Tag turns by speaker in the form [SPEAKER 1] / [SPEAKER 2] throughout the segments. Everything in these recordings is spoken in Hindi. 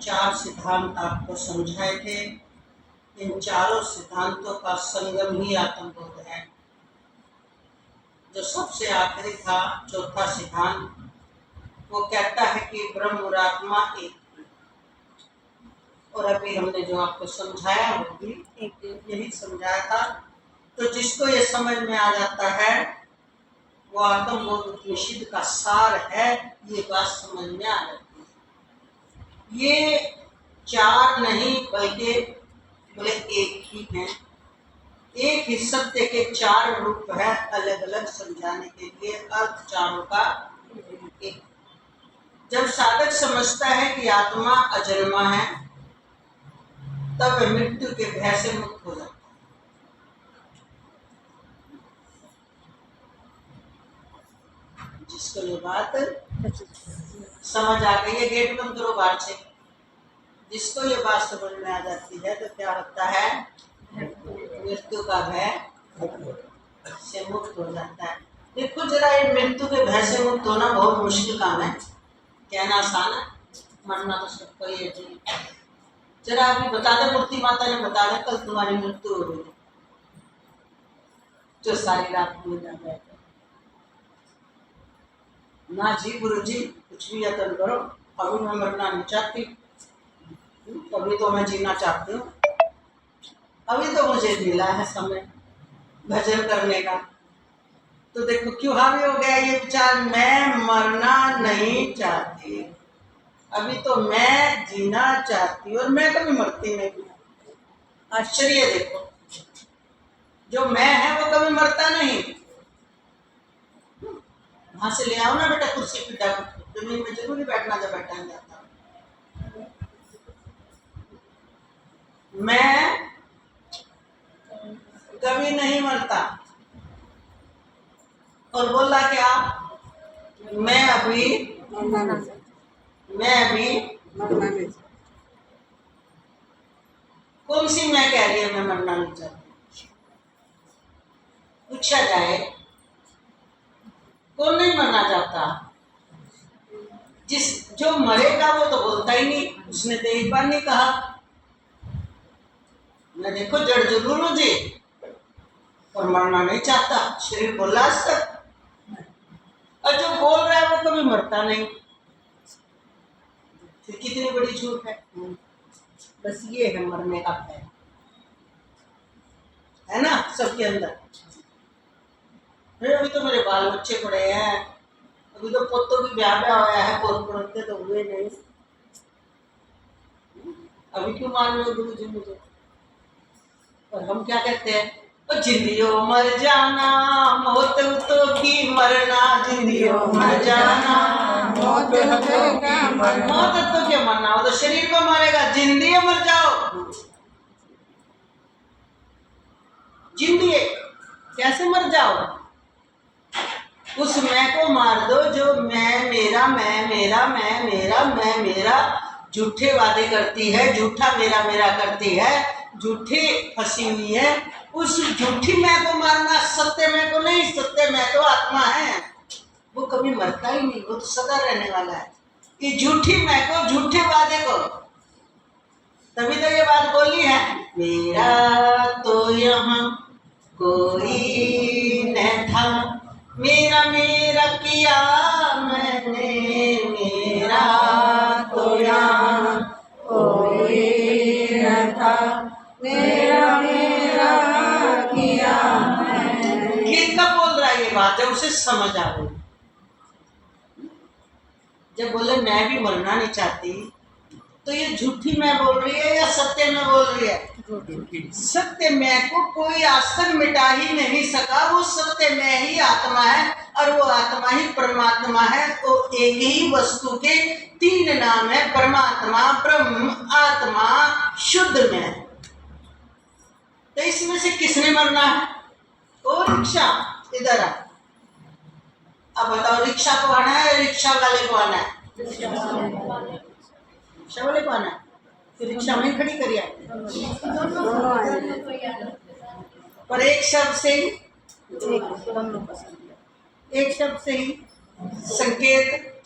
[SPEAKER 1] चार सिद्धांत आपको समझाए थे। इन चारों सिद्धांतों का संगम ही आत्मबोध है। जो सबसे आखिरी था, चौथा सिद्धांत, वो कहता है कि ब्रह्म और आत्मा एक। और अभी हमने जो आपको समझाया वो भी यही समझाया था। तो जिसको ये समझ में आ जाता है वो आत्मबोध उपनिषद का सार है, ये बात समझ में आ जाती है। ये चार नहीं बल्कि बोले एक ही है। एक ही सत्य के चार रूप है, अलग अलग समझाने के लिए अर्थ चारों का एक। जब साधक समझता है कि आत्मा अजन्मा है तब वह मृत्यु के भय से मुक्त हो जाता है। जिसको ये बात समझ आ गई है, गेट बंद करो बाहर से। जिसको ये बात समझ में आ जाती है तो क्या होता है, मृत्यु का भय से मुक्त हो जाता है। देखो जरा, ये मृत्यु के भय से मुक्त होना बहुत मुश्किल काम है। कहना आसान है, मरना तो सबको ही है जी। जरा अभी बता दे, मूर्ति माता ने बता दे कल तुम्हारी मृत्यु हो गई, जो सारी रात में जा गए ना जी गुरु जी कुछ भी यत्न करो, अभी मैं मरना नहीं चाहती, अभी तो मैं जीना चाहती हूँ, अभी तो मुझे मिला है समय भजन करने का। तो देखो क्यों हावी हो गया ये विचार, मैं मरना नहीं चाहती, अभी तो मैं जीना चाहती हूँ और मैं कभी मरती नहीं। आश्चर्य देखो, जो मैं है वो कभी मरता नहीं। वहां से ले आओ ना बेटा कुर्सी पे, जमीन में जरूरी बैठना, जब बैठा जाता। मैं कभी नहीं मरता। और बोला क्या, मैं अभी कौन सी मैं कह रही है मैं मरना नहीं चाहती? पूछा जाए कौन नहीं मरना चाहता? जो मरेगा वो तो बोलता ही नहीं, उसने तो एक बार नहीं कहा मैं देखो जड़ जरूर हूं जी और मरना नहीं चाहता, शरीर बोला आज तक। और जो बोल रहा है वो कभी मरता नहीं, फिर कितनी बड़ी झूठ है। बस ये है मरने का भय, है ना सबके अंदर। अभी तो मेरे बाल बच्चे पड़े हैं, अभी तो पोतों की ब्याह होया है, पोत पड़ते तो हुए नहीं, अभी क्यों मान रहे हो गुरु जी मुझे? और हम क्या कहते हैं, जिंदियो मर जाना मौत तो की मरना, जिंदियो मर जाना मौत तो क्या मरना, वो तो शरीर को मारेगा। जिंदियो मर जाओ, जिंदिए कैसे मर जाओ? उस मैं को मार दो जो मैं मेरा झूठे वादे करती है, झूठा मेरा मेरा करती है, झूठी फंसी हुई है। उस झूठी मैं को मारना, सत्य मैं को नहीं। सत्य मैं तो आत्मा है, वो कभी मरता ही नहीं, वो तो सदा रहने वाला है। ये झूठी मैं को, झूठे वादे को, तभी तो ये बात बोली है, मेरा तो यहाँ कोई न था, मेरा मेरा किया मैंने, मेरा तो यहाँ कोई न था, मेरा मेरा किया मैंने। ये कब बोल रहा है ये बात? जब उसे समझ आ गई, जब बोले मैं भी मरना नहीं चाहती, तो ये झूठी मैं बोल रही है या सत्य में बोल रही है? सत्य मैं को कोई आज तक मिटा ही नहीं सका, वो सत्य में ही आत्मा है और वो आत्मा ही परमात्मा है। तो एक ही वस्तु के तीन नाम है, परमात्मा, ब्रह्म, आत्मा, शुद्ध में। तो इसमें से किसने मरना है? ओ रिक्शा, इधर आ। अब बताओ रिक्शा को आना है, रिक्शा वाले को आना है? रिक्शा वाले को आना है, फिर रिक्शा में खड़ी करिए। पर एक शब्द से ही, एक शब्द से ही संकेत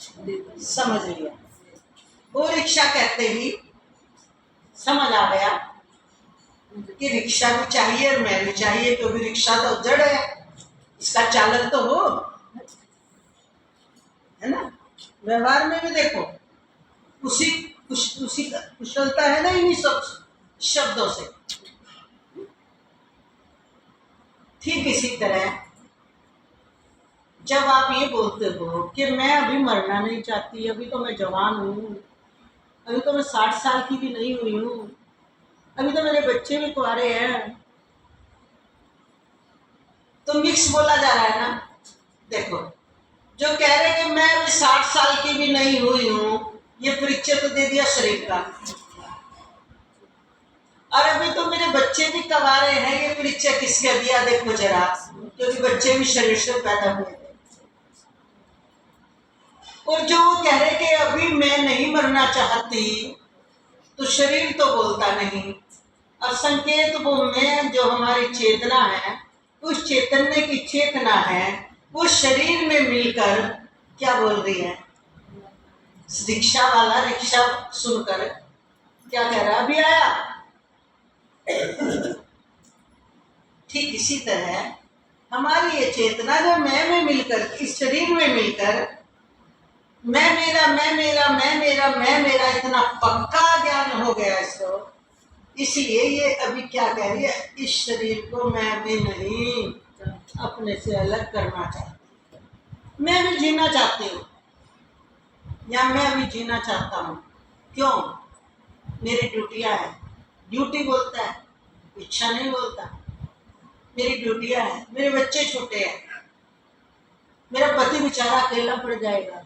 [SPEAKER 1] समझ लिया। वो रिक्शा कहते ही समझ आ गया कि रिक्शा भी चाहिए और मैं भी चाहिए, क्योंकि रिक्शा तो जड़ है, इसका चालक तो हो, है ना। व्यवहार में भी देखो उसी का कुशलता है ना इन्हीं सब शब्दों से। ठीक इसी तरह जब आप ये बोलते हो कि मैं अभी मरना नहीं चाहती, अभी तो मैं जवान हूँ, अभी तो मैं 60 साल की भी नहीं हुई हूँ, अभी तो मेरे बच्चे भी कुंवारे हैं, तो मिक्स बोला जा रहा है ना। देखो, जो कह रहे कि मैं अभी 60 साल की भी नहीं हुई हूँ, ये परिचय तो दे दिया शरीर का, और अभी तो मेरे बच्चे भी कुंवारे हैं, ये परिचय किसका दिया देखो जरा, क्योंकि बच्चे भी शरीर से पैदा हुए थे। और जो वो कह रहे कि अभी मैं नहीं मरना चाहती, तो शरीर तो बोलता नहीं, और संकेत वो मैं जो हमारी चेतना है, उस चेतने की चेतना है, वो शरीर में मिलकर क्या बोल रही है। रिक्शा वाला रिक्शा सुनकर क्या कह रहा, अभी आया। ठीक इसी तरह हमारी ये चेतना जो मैं में मिलकर, इस शरीर में मिलकर मैं मेरा मैं मेरा मैं मेरा मैं मेरा इतना पक्का ज्ञान हो गया इसको, इसलिए ये अभी क्या कह रही है, इस शरीर को मैं अभी नहीं अपने से अलग करना चाहती, मैं भी जीना चाहती हूँ, या मैं अभी जीना चाहता हूँ। क्यों? मेरी ड्यूटियाँ हैं। ड्यूटी बोलता है, इच्छा नहीं बोलता। मेरी ड्यूटियाँ हैं, मेरे बच्चे छोटे हैं, मेरा पति बेचारा अकेला पड़ जाएगा,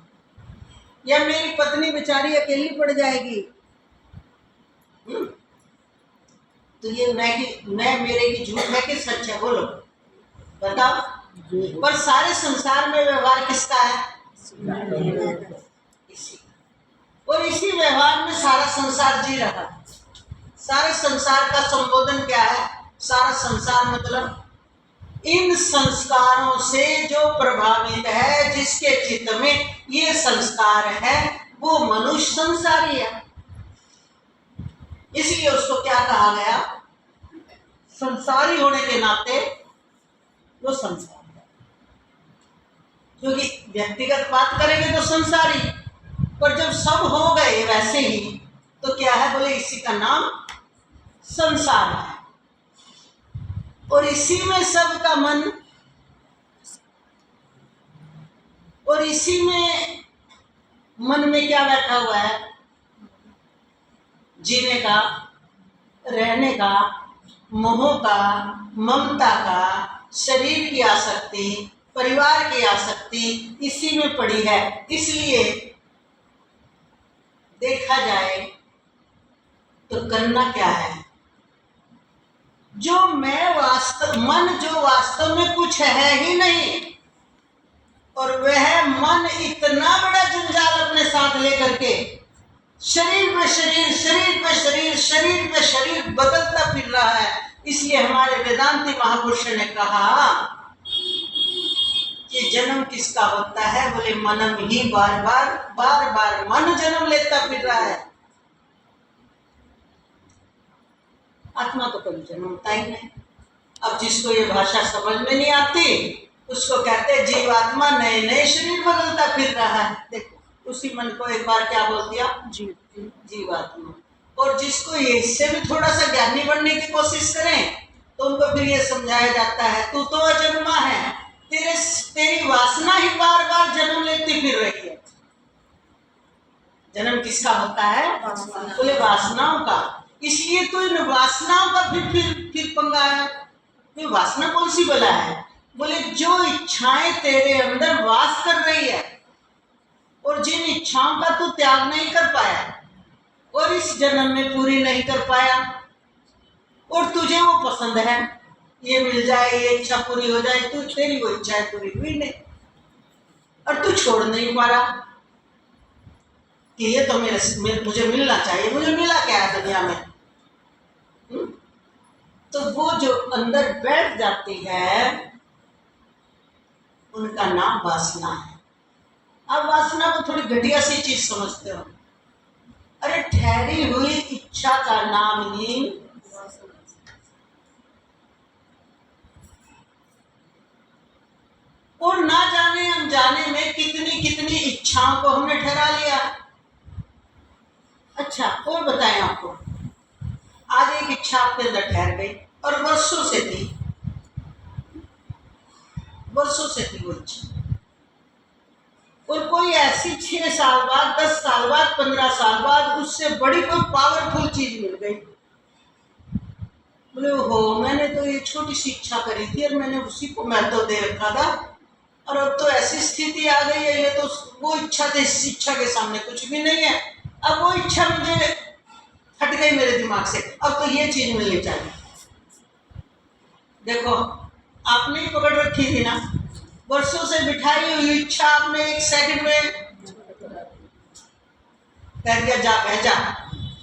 [SPEAKER 1] या मेरी पत्नी बेचारी अकेली पड़ जाएगी। तो ये मैं मेरे की झूठ है कि सच है, बोलो बताओ। पर सारे संसार में व्यवहार किसका है? इसी, और इसी व्यवहार में सारा संसार जी रहा है। सारे संसार का संबोधन क्या है? सारा संसार मतलब इन संस्कारों से जो प्रभावित है, जिसके चित्त में ये संस्कार है, वो मनुष्य संसारी है। इसलिए उसको क्या कहा गया? संसारी होने के नाते वो संसार है। क्योंकि व्यक्तिगत बात करेंगे तो संसारी, पर जब सब हो गए वैसे ही तो क्या है, बोले इसी का नाम संसार है। और इसी में सबका मन, और इसी में मन में क्या बैठा हुआ है? जीने का, रहने का, मोह का, ममता का, शरीर की आसक्ति, परिवार की आसक्ति इसी में पड़ी है। इसलिए देखा जाए तो करना क्या है, जो मैं वास्तव मन जो वास्तव में कुछ है ही नहीं, और वह मन इतना बड़ा जंजाल अपने साथ लेकर के शरीर में शरीर, शरीर में शरीर, शरीर में शरीर बदलता फिर रहा है। इसलिए हमारे वेदांती महापुरुष ने कहा कि जन्म किसका होता है? बोले मनम ही बार बार मन जन्म लेता फिर रहा है, आत्मा तो कभी जन्म होता ही नहीं। अब जिसको ये भाषा समझ में नहीं आती, उसको कहते हैं जीवात्मा नए नए शरीर बदलता फिर रहा है। देखो उसी मन को एक बार क्या बोल दिया? जीवात्मा। और जिसको ये इससे भी थोड़ा सा ज्ञानी बनने की कोशिश करें तो उनको फिर ये समझाया जाता है, तू तो अजन्मा है, तेरी वासना ही बार बार जन्म लेती फिर रही है। जन्म किसका होता है? बोले वासनाओं का। इसलिए तो इन वासनाओं का फिर पंगा है। तो वासना कौन सी बला है? बोले जो इच्छाएं तेरे अंदर वास कर रही है, और जिन इच्छाओं का तू त्याग नहीं कर पाया और इस जन्म में पूरी नहीं कर पाया, और तुझे वो पसंद है, ये मिल जाए, ये इच्छा पूरी हो जाए, तू तेरी वो इच्छा पूरी हुई नहीं, और तू छोड़ नहीं पा रहा कि ये तो मुझे मिलना चाहिए, मुझे मिला क्या है दुनिया में। तो वो जो अंदर बैठ जाती है उनका नाम वासना है। अब वासना को थोड़ी घटिया सी चीज समझते हो। अरे ठहरी हुई इच्छा इच्छा का नाम ही और ना जाने अनजाने में कितनी कितनी इच्छाओं को हमने ठहरा लिया। अच्छा और बताएं आपको, आज एक इच्छा आपके अंदर ठहर गई और वर्षों से थी वो इच्छा, और कोई ऐसी 6 साल बाद, 10 साल बाद, 15 साल बाद उससे बड़ी कोई पावरफुल चीज मिल गई। बोले हो, मैंने तो ये छोटी सी इच्छा करी थी और मैंने उसी को महत्व दे रखा था, और अब तो ऐसी स्थिति आ गई है, ये तो वो इच्छा थी, इस इच्छा के सामने कुछ भी नहीं है। अब वो इच्छा मुझे हट गई मेरे दिमाग से, अब तो ये चीज मिलनी चाहिए। देखो आपने ही पकड़ रखी थी ना, वर्षों से बिठाई हुई इच्छा आपने एक सेकंड में कह दिया जा बह जा।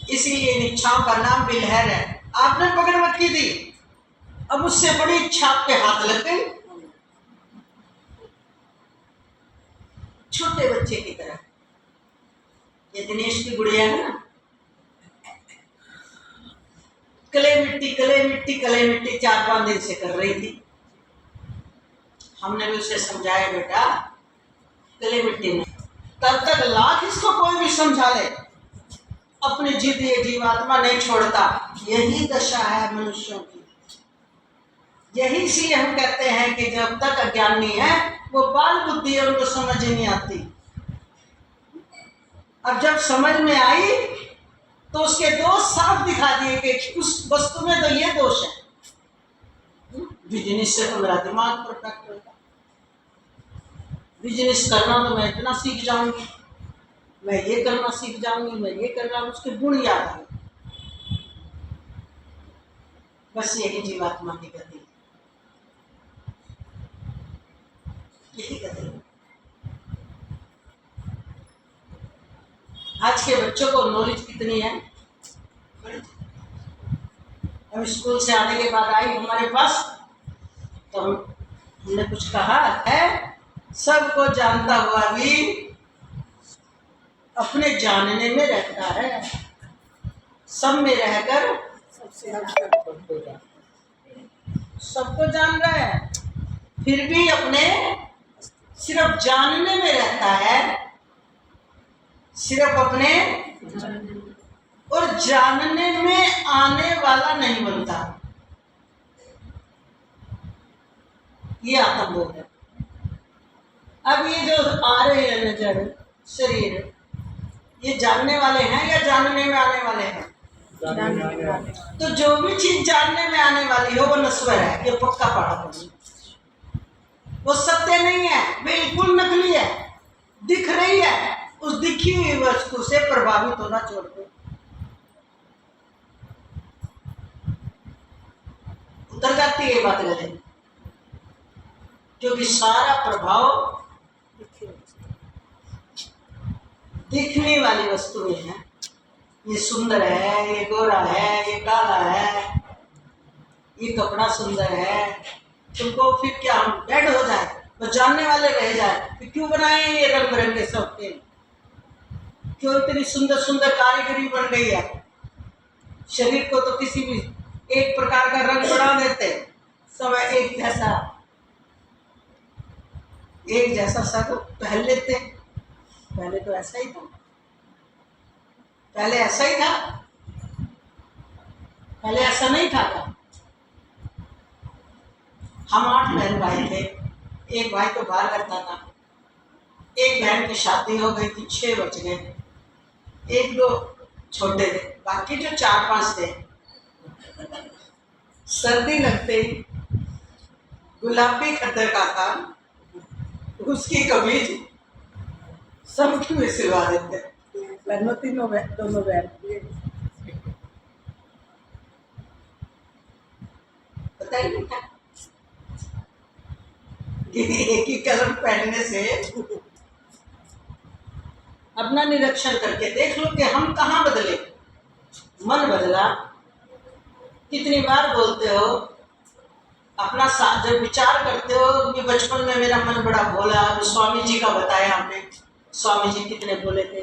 [SPEAKER 1] इसीलिए इन इच्छाओं का नाम भी लहर है। आपने पकड़ रखी थी, अब उससे बड़ी इच्छा आपके हाथ लग गई, छोटे बच्चे की तरह। ये दिनेश की गुड़िया है ना, कले मिट्टी कले मिट्टी कले मिट्टी 4-5 दिन से कर रही थी। हमने भी उसे समझाया, बेटा कले मिट्टी में तब तक लाख इसको कोई भी समझा ले, अपनी जिद ये जीवात्मा नहीं छोड़ता। यही दशा है मनुष्यों की। यही इसलिए हम कहते हैं कि जब तक अज्ञानी है वो बाल बुद्धि है, उनको समझ ही नहीं आती। अब जब समझ में आई तो उसके दोष साफ दिखा दिए कि उस वस्तु में तो ये दोष है। बिजनेस से तो मेरा दिमाग परफेक्ट होगा, बिजनेस करना तो मैं इतना सीख जाऊंगी, मैं ये करना सीख जाऊंगी, मैं ये करना, उसके गुण याद आए। बस यही जीवात्मा की गति, यही गति। आज के बच्चों को नॉलेज कितनी है। हम स्कूल से आने के बाद आई हमारे पास, तो हमने कुछ कहा है, सबको जानता हुआ भी अपने जानने में रहता है, सब में रहकर सबको जान रहा है, फिर भी अपने सिर्फ जानने में रहता है, सिर्फ अपने और जानने में आने वाला नहीं बनता। ये आत्मबोध है। अब ये जो आ रहे हैं नजर शरीर, ये जानने वाले हैं या जानने में आने वाले हैं? तो जो भी चीज जानने में आने वाली हो वो नश्वर है, ये पक्का पड़ा। वो सत्य नहीं है, बिल्कुल नकली है, दिख रही है, उस दिखी हुई वस्तु से प्रभावित होना छोड़ दो। उतर जाती है बात गले, क्योंकि सारा प्रभाव दिखने वाली वस्तु में है। ये सुंदर है, ये गोरा है, ये काला है, ये कपड़ा सुंदर है, तुमको फिर क्या हम डेड हो जाए तो जानने वाले रह जाए कि क्यों बनाए ये रंग बिरंगे सब के, क्यों इतनी सुंदर सुंदर कारीगरी बन गई है। शरीर को तो किसी भी एक प्रकार का रंग बना देते, सब एक जैसा सब पहन लेते। पहले तो ऐसा ही था, पहले ऐसा ही था, पहले ऐसा नहीं था क्या? हम 8 बहन भाई थे, एक भाई तो बाहर करता था, एक बहन की शादी हो गई थी, 6 बच गए, 1-2 छोटे थे, बाकी जो 4-5 थे, सर्दी लगते ही गुलाबी खद्दर का था, उसकी कमीज सबकी में सिलवा देते। दोनों बहन पता ही नहीं था कि एक ही कलर पहनने से। अपना निरीक्षण करके देख लो कि हम कहाँ बदले। मन बदला, कितनी बार बोलते हो अपना जब विचार करते हो कि बचपन में मेरा मन बड़ा भोला, स्वामी जी का बताया हमने, स्वामी जी कितने भोले थे।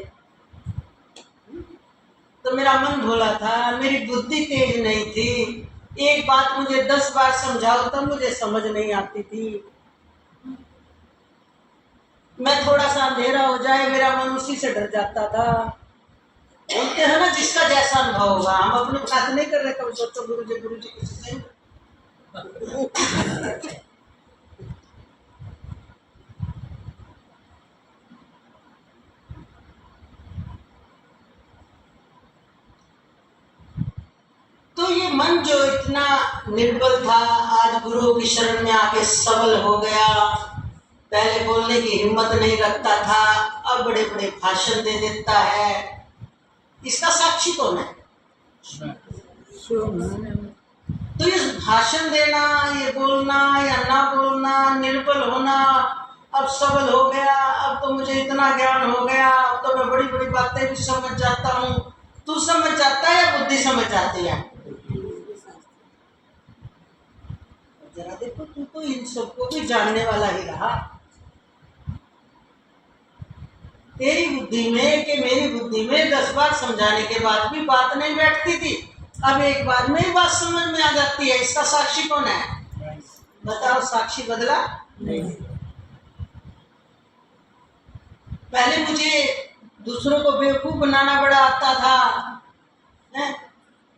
[SPEAKER 1] तो मेरा मन भोला था, मेरी बुद्धि तेज नहीं थी। एक बात मुझे 10 बार समझाओ तब मुझे समझ नहीं आती थी। मैं थोड़ा सा अंधेरा हो जाए मेरा मन उसी से डर जाता था। बोलते हैं ना जिसका जैसा अनुभव होगा, हम अपनी बात नहीं कर रहे। कब सोचो गुरु जी किसी से तो ये मन जो इतना निर्बल था आज गुरु की शरण में आके सबल हो गया। पहले बोलने की हिम्मत नहीं रखता था, अब बड़े बड़े भाषण दे देता है। इसका साक्षी कौन है? तो ये भाषण देना, ये बोलना या ना बोलना, निर्बल होना, अब सबल हो गया, अब तो मुझे इतना ज्ञान हो गया, अब तो मैं बड़ी बड़ी बातें भी समझ जाता हूँ। तू समझ जाता है या बुद्धि समझ जाती है? जरा देखो, तू तो इन सबको भी जानने वाला ही रहा। तेरी बुद्धि में कि मेरी बुद्धि में 10 बार समझाने के बाद भी बात नहीं बैठती थी, अब एक बार में ही बात समझ में आ जाती है। इसका साक्षी कौन है? बताओ, साक्षी बदला नहीं। पहले मुझे दूसरों को बेवकूफ बनाना बड़ा आता था है?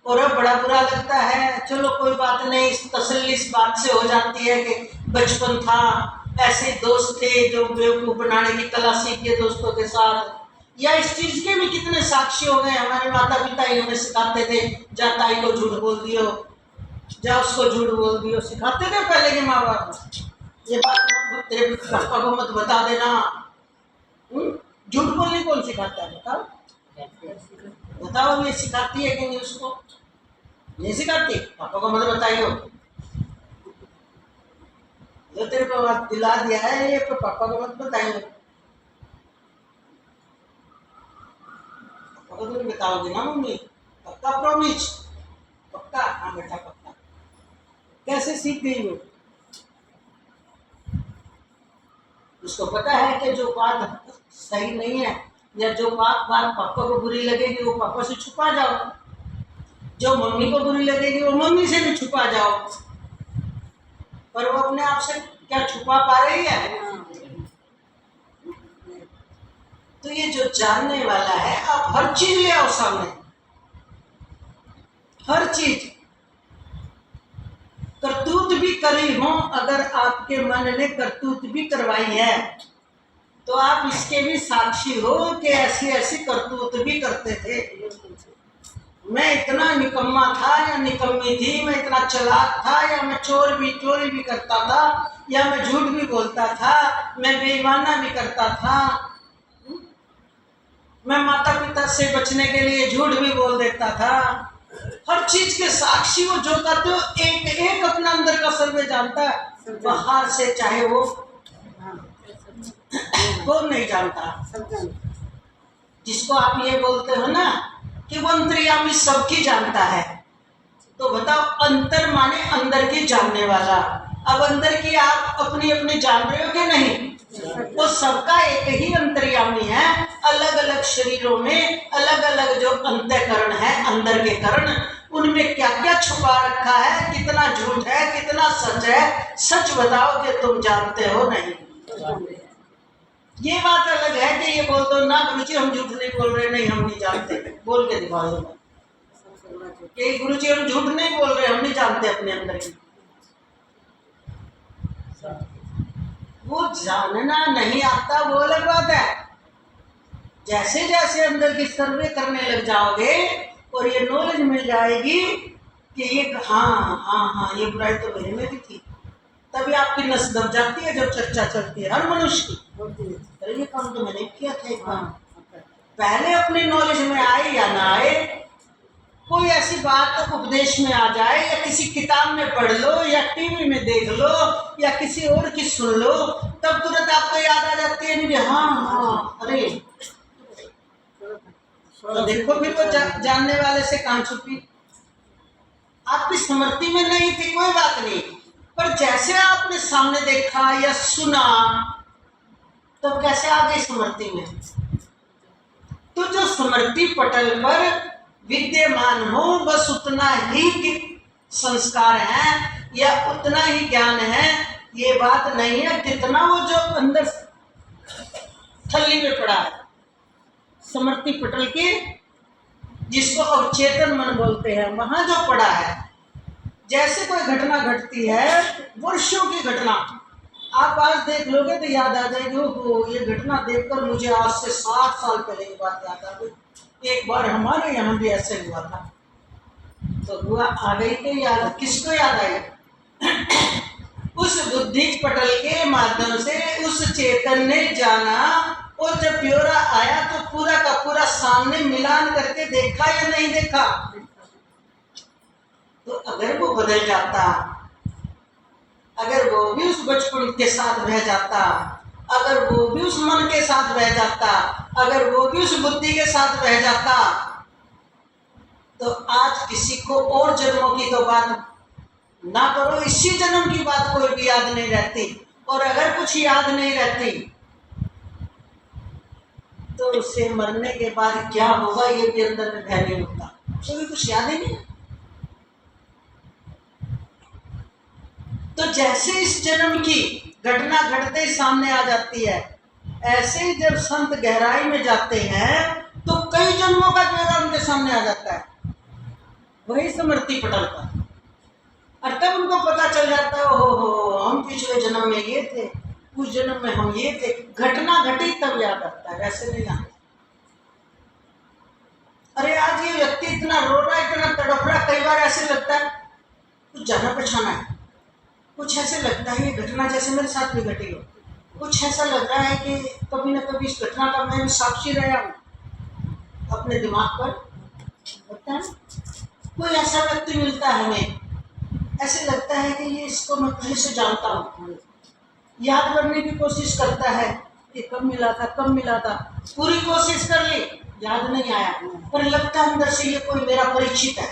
[SPEAKER 1] और अब बड़ा बुरा लगता है। चलो कोई बात नहीं, तसल्ली इस बात से हो जाती है कि बचपन था, ऐसे दोस्त थे जो बेवकूफ बनाने की कला सीखे दोस्तों के साथ। या इस चीज के भी कितने साक्षी हो गए। हमारे माता पिता ही हमें सिखाते थे, जा ताई को झूठ बोल दियो, जा उसको झूठ बोल दियो, सिखाते थे पहले के माँ बाप। ये बात तेरे पापा को मत बता देना। झूठ बोलने कौन सिखाता है? बताओ बताओ, ये सिखाती है कि नहीं? उसको नहीं सिखाती। पापा को मत बताइयो, जो तेरे को दिला दिया है ये, पापा को मत बताइयो। पापा को नहीं बताओगे ना मम्मी? पक्का? प्रॉमिस? पक्का? हाँ बेटा पक्का। कैसे सीख गई वो? उसको पता है कि जो बात सही नहीं है या जो बात पापा को बुरी लगेगी वो पापा से छुपा जाओ, जो मम्मी को बुरी लगेगी वो मम्मी से भी छुपा जाओ। पर वो अपने आप से क्या छुपा पा रही है? तो ये जो जानने वाला है, आप हर चीज ले आओ सामने, हर चीज। करतूत भी करी हो, अगर आपके मन ने करतूत भी करवाई है तो आप इसके भी साक्षी हो कि ऐसी ऐसी करतूत भी करते थे। मैं इतना निकम्मा था या निकम्मी थी, मैं इतना चालाक था या मैं चोरी भी करता था, या मैं झूठ भी बोलता था, मैं बेईमाना भी करता था, मैं माता पिता से बचने के लिए झूठ भी बोल देता था। हर चीज के साक्षी वो जो करते हो, एक एक अपना अंदर का सर्वे जानता है, बाहर से चाहे वो कौन नहीं जानता। जिसको आप ये बोलते हो ना कि वो अंतर्यामी सबकी जानता है, तो बताओ अंतर माने अंदर की जानने वाला। अब अंदर की आप अपनी अपनी जान रहे हो कि नहीं? वो सबका एक ही अंतर्यामी है। अलग अलग शरीरों में अलग अलग जो अंतःकरण है, अंदर के करण, उनमें क्या क्या छुपा रखा है, कितना झूठ है, कितना सच है। सच बताओ कि तुम जानते हो नहीं। ये बात अलग है कि ये बोल दो ना गुरुजी हम झूठ नहीं बोल रहे, नहीं हम नहीं जानते, बोल के दिखा दो कि गुरुजी हम झूठ नहीं बोल रहे, हम नहीं जानते अपने अंदर की। वो जानना नहीं आता वो अलग बात है। जैसे जैसे अंदर की सर्वे करने लग जाओगे और ये नॉलेज मिल जाएगी कि ये हाँ ये बुराई तो मेरे में भी थी, तभी आपकी नस दब जाती है जब चर्चा चलती है हर मनुष्य की। अरे ये काम तो मैंने किया था एक बार। पहले अपने नॉलेज में आए या ना आए, कोई ऐसी बात तो उपदेश में आ जाए या किसी किताब में पढ़ लो या टीवी में देख लो या किसी और की सुन लो, तब तुरंत आपको याद आ जाती है मुझे, हाँ अरे तो देखो फिर वो जानने वाले से कहाँ छुपी। आपकी स्मृति में नहीं थी कोई बात नहीं, पर जैसे आपने सामने देखा या सुना तो कैसे आ गई स्मृति में। तो जो स्मृति पटल पर विद्यमान हो, बस उतना ही संस्कार है या उतना ही ज्ञान है, ये बात नहीं है कितना वो जो अंदर थल्ली में पड़ा है, स्मृति पटल के, जिसको अवचेतन मन बोलते हैं, वहां जो पड़ा है। जैसे कोई घटना घटती है, वर्षों की घटना, आप आज देख लोगे तो याद आ जाएगी, वो ये घटना देखकर मुझे आज से 60 साल पहले की बात याद आ गई, एक बार हमारे यहाँ भी ऐसे हुआ था। तो हुआ आ गई के याद, किसको याद आई? उस बुद्धि पटल के माध्यम से उस चेतन ने जाना, और जब ब्यौरा आया तो पूरा का पूरा सामने मिलान करके देखा या नहीं देखा? तो अगर वो बदल जाता, अगर वो भी उस बचपन के साथ रह जाता, अगर वो भी उस मन के साथ रह जाता, अगर वो भी उस बुद्धि के साथ रह जाता, तो आज किसी को और जन्मों की तो बात ना करो, इसी जन्म की बात कोई भी याद नहीं रहती। और अगर कुछ याद नहीं रहती तो उसे मरने के बाद क्या होगा ये भी अंदर में भय नहीं होता, तो भी कुछ याद ही नहीं। तो जैसे इस जन्म की घटना घटते ही सामने आ जाती है, ऐसे ही जब संत गहराई में जाते हैं तो कई जन्मों का ब्यौरा उनके सामने आ जाता है, वही स्मृति पटल का। और तब उनको पता चल जाता है, हो हम पिछले जन्म में ये थे, उस जन्म में हम ये थे। घटना घटी तब याद आता है, वैसे नहीं आता। अरे आज ये व्यक्ति इतना रो रहा है, इतना तड़प रहा, कई बार ऐसे लगता है कुछ जाना पहचाना है, कुछ ऐसे लगता है ये घटना जैसे मेरे साथ भी घटी हो, कुछ ऐसा लग रहा है कि कभी ना कभी इस घटना का मैं भी साक्षी रहा हूँ अपने दिमाग पर। लगता है कोई ऐसा व्यक्ति मिलता है हमें, ऐसे लगता है कि ये इसको मैं पहले से जानता हूँ, याद करने की कोशिश करता है कि कब मिला था, पूरी कोशिश कर ली, याद नहीं आया, पर लगता है अंदर से ये कोई मेरा परिचित है,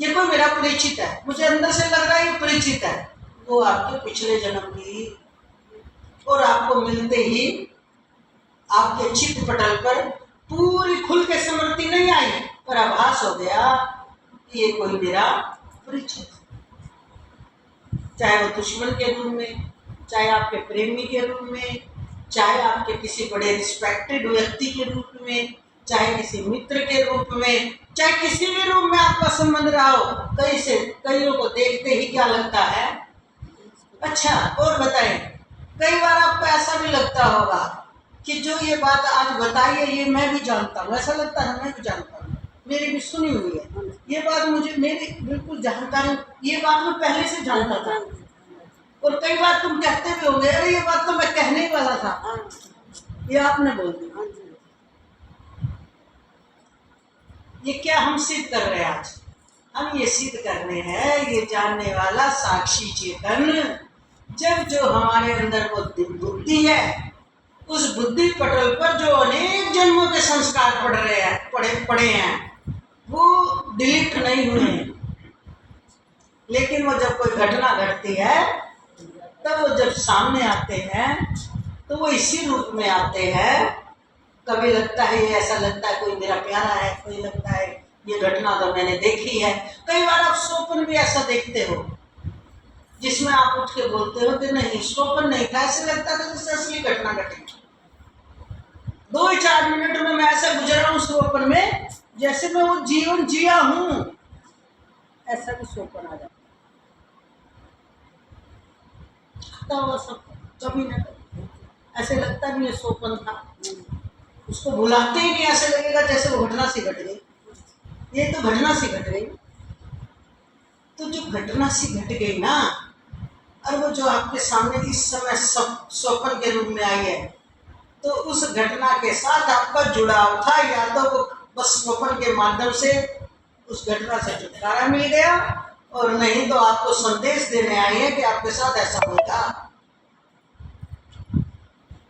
[SPEAKER 1] ये कोई मेरा परिचित है, मुझे अंदर से लग रहा है ये परिचित है। वो आपके पिछले जन्म की, और आपको मिलते ही आपके चित्त पटल पर पूरी खुल के स्मृति नहीं आई, पर आभास हो गया कि ये कोई मेरा परिचित, चाहे वो दुश्मन के रूप में, चाहे आपके प्रेमी के रूप में, चाहे आपके किसी बड़े रिस्पेक्टेड व्यक्ति के रूप में, चाहे किसी मित्र के रूप में, चाहे किसी भी रूप में आपका संबंध रहा हो। कईयों को देखते ही क्या लगता है, अच्छा और बताएं, कई बार आपको ऐसा भी लगता होगा कि जो ये बात आज बताई है ये मैं भी जानता हूँ, ऐसा लगता है मैं भी जानता हूँ, मेरी भी सुनी हुई है ये बात, मुझे मेरी बिल्कुल जानकारी, ये बात मैं पहले से जानता था। और कई बार तुम कहते भी होंगे अरे ये बात तो मैं कहने ही वाला था, ये आपने बोल दिया। ये क्या हम सिद्ध कर रहे हैं आज? हम ये सिद्ध कर रहे हैं, ये जानने वाला साक्षी चेतन जब जो हमारे अंदर वो बुद्धि है, उस बुद्धि पटल पर जो अनेक जन्मों के संस्कार पड़े हैं वो डिलीट नहीं हुए हैं, लेकिन वो जब कोई घटना घटती है तब वो जब सामने आते हैं तो वो इसी रूप में आते हैं। कभी लगता है ये ऐसा लगता है कोई मेरा प्यारा है, कोई लगता है ये घटना तो मैंने देखी है। कई बार आप स्वप्न भी ऐसा देखते हो जिसमें आप उठ के बोलते हो कि नहीं स्वप्न नहीं था, ऐसे लगता था जैसे असली घटना घटी। 2-4 मिनट में मैं ऐसा गुजरा हूँ स्वप्न में जैसे मैं वो जीवन जिया हूँ, ऐसा भी स्वप्न आ जाता हुआ सब कभी ना कभी। ऐसे लगता नहीं है स्वप्न था, उसको भुलाते ही नहीं, ऐसे लगेगा जैसे वो घटना सी घट गई, ये तो घटना सी घट गई। तो जो घटना सी घट गई ना, और वो जो आपके सामने इस समय सब स्वप्न के रूप में आई है, तो उस घटना के साथ आपका जुड़ाव था, या तो वो बस स्वप्न के माध्यम से उस घटना से छुटकारा मिल गया, और नहीं तो आपको संदेश देने आई है कि आपके साथ ऐसा होगा।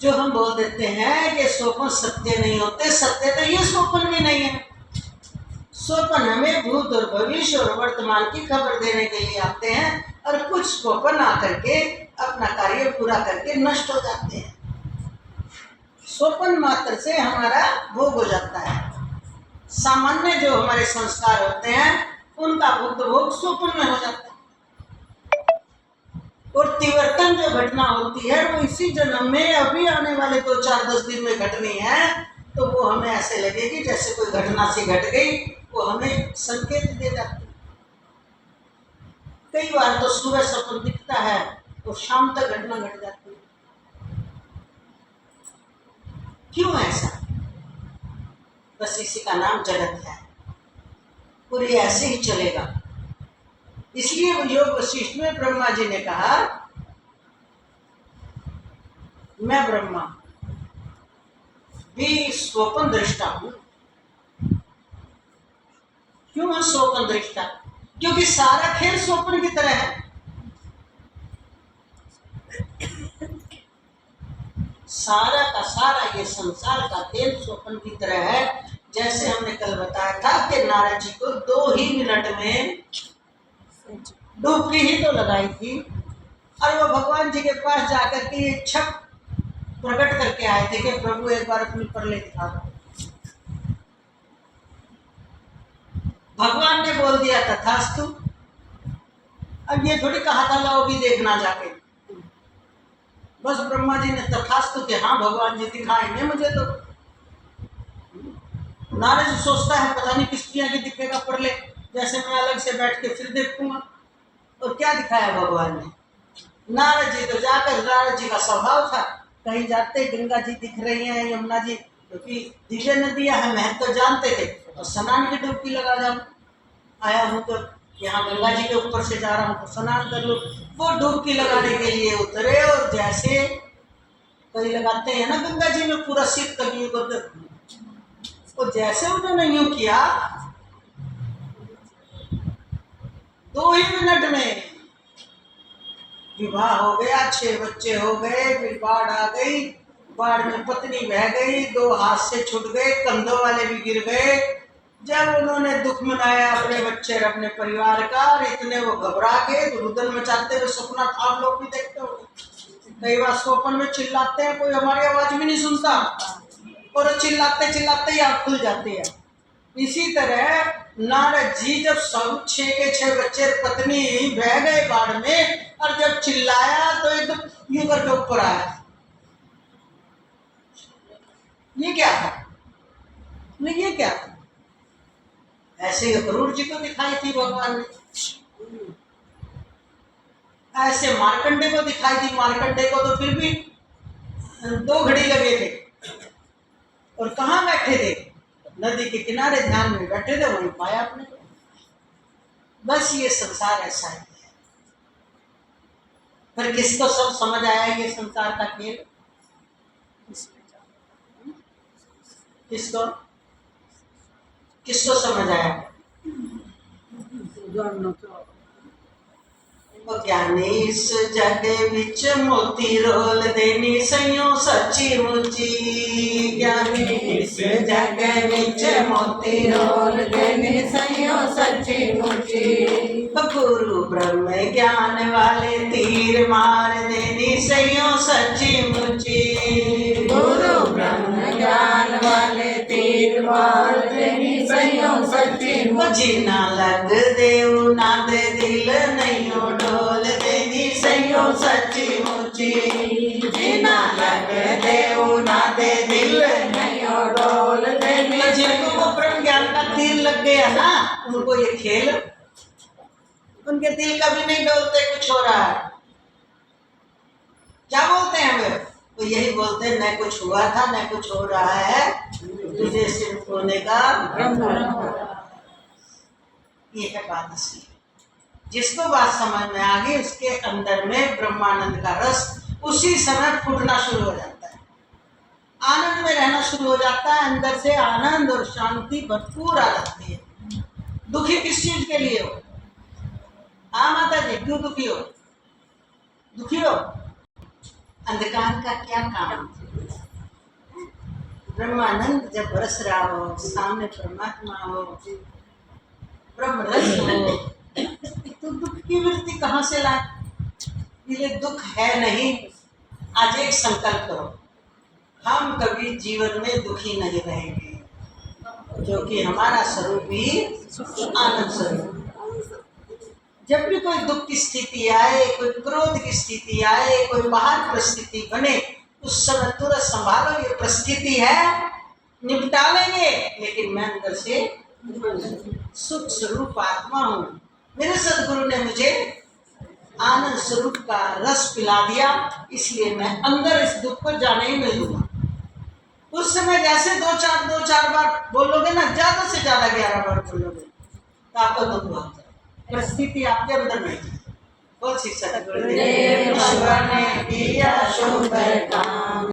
[SPEAKER 1] जो हम बोल देते हैं कि स्वप्न सत्य नहीं होते, सत्य तो ये स्वप्न भी नहीं है। स्वप्न हमें भूत और भविष्य और वर्तमान की खबर देने के लिए आते हैं, और कुछ स्वप्न आकर के अपना कार्य पूरा करके नष्ट हो जाते हैं। स्वप्न मात्र से हमारा भोग हो जाता है, सामान्य जो हमारे संस्कार होते हैं उनका भुक्त भोग स्वप्न में हो जाता है, और तिवर्तन जो घटना होती है वो इसी जन्म में अभी आने वाले 2-4-10 दिन में घटनी है, तो वो हमें ऐसे लगेगी जैसे कोई घटना सी घट गई, वो हमें संकेत दे जाती है। कई बार तो सुबह स्वप्न दिखता है तो शाम तक घटना घट जाती है। क्यों ऐसा? बस इसी का नाम जगत है, पूरी ऐसे ही चलेगा। इसलिए योग वशिष्ठ में ब्रह्मा जी ने कहा, मैं ब्रह्मा भी स्वप्न दृष्टा हूं। क्यों है स्वप्न दृष्टा? क्योंकि सारा खेल स्वप्न की तरह है। सारा का सारा ये संसार का खेल स्वप्न की तरह है। जैसे हमने कल बताया था कि नारद जी को 2 ही मिनट में डुबकी ही तो लगाई थी, और वो भगवान जी के पास जाकर के ये इच्छा प्रकट करके आए थे कि प्रभु एक बार अपनी परले दिखा दो। भगवान ने बोल दिया तथास्तु। अब ये थोड़ी कहा था लो भी देखना जाके, बस ब्रह्मा जी ने तथास्तु के हाँ भगवान जी दिखाएंगे मुझे। तो नारद जी सोचता है पता नहीं किस तरह की दिखेगा परले, जैसे मैं अलग से बैठ के फिर देखूंगा। और क्या दिखाया भगवान ने? नारद जी तो जाकर, नारद जी का स्वभाव था कहीं जाते गंगा जी दिख रही हैं, यमुना जी, क्योंकि दिव्य नदियां हैं, महत्व तो जानते थे, और स्नान की डुबकी लगा जाऊं। आया हूं तो यहाँ गंगा जी के ऊपर से जा रहा हूँ तो स्नान कर लो। वो डुबकी लगाने के लिए उतरे, और जैसे कोई लगाते हैं ना गंगा जी में पूरा सिर तक यूं करते, और जैसे उन्होंने यूं किया 2 ही मिनट में विवाह हो गया, 6 बच्चे हो गए, फिर बाढ़ आ गई, बाढ़ में पत्नी बह गई, 2 हाथ से छूट गए, कंधों वाले भी गिर गए। जब उन्होंने दुख मनाया अपने बच्चे और अपने परिवार का, और इतने वो घबरा के रुदन मचाते हुए सपना था। आप लोग भी देखते हो कई बार स्वप्न में चिल्लाते हैं, कोई हमारी आवाज भी नहीं सुनता, और चिल्लाते चिल्लाते ही आँख खुल जाती है। इसी तरह नारद जी जब सब 6 के 6 बच्चे पत्नी बह गए बाढ़ में, और जब चिल्लाया तो एकदम यूं करके ऊपर आया। ये क्या था? नहीं ये क्या था? ऐसे गरुड़ जी को दिखाई थी भगवान ने, ऐसे मार्कंडे को दिखाई थी। मार्कंडे को तो फिर भी 2 घड़ी लगे थे, और कहाँ बैठे थे? नदी के किनारे ध्यान में बैठे थे, वहीं पाया आपने। बस ये संसार ऐसा है। पर किसको सब समझ आया ये संसार का खेल? किसको किसको समझ आया? ज्ञानी इस जग विच मोती रोल देनी सयो सच्ची मुची। ज्ञानी इस जग विच मोती रोल देनी सयो सच्ची मुची। गुरु ब्रह्म ज्ञान वाले तीर मार देनी सयो सच्ची मुची। गुरु ब्रह्म ज्ञान वाले तीर मार देनी सयो सच्ची मुची। जिना लग देव ना दे दिल नहीं डोल देनी सयो सच्ची मुची। जिना लग देव ना दे दिल नहीं डोल देनी। जिनको वो ब्रह्म ज्ञान का तीर लग गया ना, उनको ये खेल, उनके दिल कभी नहीं डोलते कुछ हो रहा है। क्या बोलते हैं वे? तो यही बोलते हैं न कुछ हुआ था न कुछ हो रहा है, तुझे सिर्फ होने का ब्रह्म। ये है बात असली। जिसको बात समझ में आ गई उसके अंदर में ब्रह्मानंद का रस उसी समय फूटना शुरू हो जाता है, आनंद में रहना शुरू हो जाता है। अंदर से आनंद और शांति भरपूर आ जाती है। दुखी किस चीज के लिए हो? हाँ माता जी, क्यों दुखी हो? दुखी हो? अंधकार का क्या काम? ब्रह्मानंद जब बरस रहा हो, सामने परमात्मा हो, ब्रह्म रस हो, तो दुख की वृत्ति कहाँ से लाए? ये दुख है नहीं। आज एक संकल्प करो, हम कभी जीवन में दुखी नहीं रहेंगे। जो कि हमारा स्वरूप ही आनंद स्वरूप। जब भी कोई दुख की स्थिति आए, कोई क्रोध की स्थिति आए, कोई बाहर परिस्थिति बने, उस समय तुरंत संभालो, ये परिस्थिति है, निपटा लेंगे, लेकिन मैं अंदर से सुख स्वरूप आत्मा हूँ। मेरे सदगुरु ने मुझे आनंद स्वरूप का रस पिला दिया, इसलिए मैं अंदर इस दुख को जाने ही नहीं दूंगा। उस समय जैसे दो चार बार बोलोगे ना, ज्यादा से ज्यादा 11 बार बोलोगे तो आपको दुख होता है, परिस्थिति आपके अंदर नहीं। बहुत सी सदगुरुदेव ने किया शुभ काम।